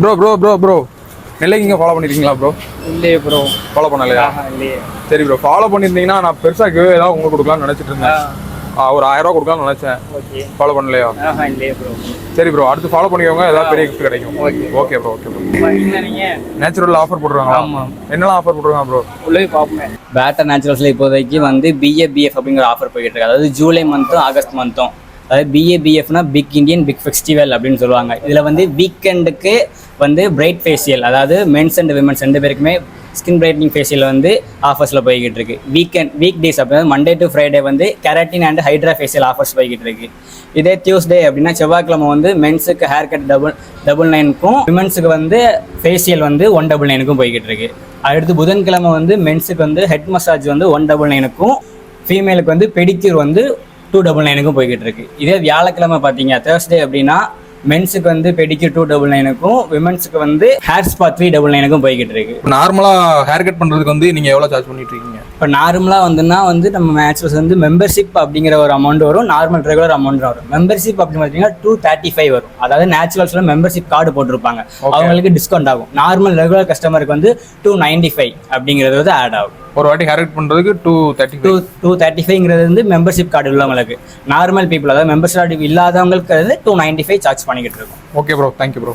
Bro நெல்லைக்கு இங்கே follow பண்ணிருக்கீங்களா bro? இல்லையே ப்ரோ. ஃபாலோ பண்ணலையா? இல்லையே. சரி ப்ரோ, ஃபாலோ பண்ணியிருந்தீங்கன்னா நான் பெருசாக கிவே ஏதாவது உங்களுக்கு கொடுக்கலாம்னு நினச்சிட்டு இருந்தேன். ஒரு 1000 ரூபா கொடுக்கலாம்னு நினச்சேன். ஓகே. ஃபாலோ பண்ணலையா? இல்லையே ப்ரோ. சரி ப்ரோ, அடுத்து ஃபாலோ பண்ணிக்கோங்க, ஏதாவது பெரிய கிஃப்ட் கிடைக்கும். Okay bro. நேச்சுரல் ஆஃபர் போட்டுருக்காங்களா? ஆமாம். என்னெல்லாம் ஆஃபர் போட்டுருக்காங்க ப்ரோ? உள்ளே பார்ப்போமே. பேட்டர் நேச்சுரல்ஸில் இப்போதைக்கு வந்து BABF அப்படிங்கிற ஆஃபர் போய்கிட்டு இருக்கு. அதாவது ஜூலை மந்த்தும் ஆகஸ்ட் மந்த்தும். அதாவது BABFனா பிக் இண்டியன் பிக் ஃபெஸ்டிவல் அப்படின்னு சொல்லுவாங்க. இதில் வந்து வீக்கெண்டுக்கு வந்து பிரைட் ஃபேஷியல், அதாவது மென்ஸ் அண்ட் விமென்ஸ் 2 பேருக்குமே ஸ்கின் பிரைட்னிங் ஃபேஷியல் வந்து ஆஃபர்ஸில் போய்கிட்டு இருக்கு. வீக் டேஸ் அப்படின்னா மண்டே டு ஃப்ரைடே வந்து keratin and hydra facial offers போய்கிட்டு இருக்கு. இதே டியூஸ்டே அப்படின்னா செவ்வாய்க்கிழமை வந்து மென்ஸுக்கு ஹேர் கட் 999க்கும் விமென்ஸுக்கு வந்து ஃபேஷியல் வந்து 199க்கும் போய்கிட்டு இருக்கு. அடுத்து புதன்கிழமை வந்து மென்ஸுக்கு வந்து ஹெட் மசாஜ் வந்து 199க்கும் ஃபீமேலுக்கு வந்து பெடிக்யூர் வந்து 299க்கும் போய்கிட்டு இருக்கு. இதே வியாழக்கிழமை பார்த்தீங்க தேர்ஸ்டே அப்படின்னா மென்ஸுக்கு வந்து பெடிக்யூர் 299க்கும் விமென்ஸுக்கு வந்து ஹேர் ஸ்பா 399க்கும் போய்கிட்டு இருக்கு. நார்மலாக ஹேர் கட் பண்ணுறதுக்கு வந்து நீங்கள் எவ்வளோ சார்ஜ் பண்ணிட்டு இருக்கீங்க? இப்போ நார்மலாக வந்து நம்ம நேச்சுரல்ஸ் வந்து மெம்பர்ஷிப் அப்படிங்கிற ஒரு அமௌண்ட் வரும், நார்மல் ரெகுலர் அமௌண்ட் வரும். மெம்பர்ஷிப் அப்படின்னு பார்த்தீங்கன்னா 235 வரும். அதாவது நேச்சுரல்ஸில் மெம்பர்ஷிப் கார்டு போட்டிருப்பாங்க, அவங்களுக்கு டிஸ்கவுண்ட் ஆகும். நார்மல் ரெகுலர் கஸ்டமருக்கு வந்து 295 அப்படிங்கிறது வந்து ஆட் ஆகும். ஒரு வாட்டி ஹேர் கட் பண்ணுறதுக்கு 235ங்கிறது வந்து மெம்பர்ஷிப் கார்டு உள்ளவங்களுக்கு. நார்மல் பீப்புள், அதாவது மெம்பர்ஷிப் கார்டு இல்லாதவங்களுக்கு 295 சார்ஜ் பண்ணிக்கிட்டு இருக்கோம். Okay bro, thank you bro.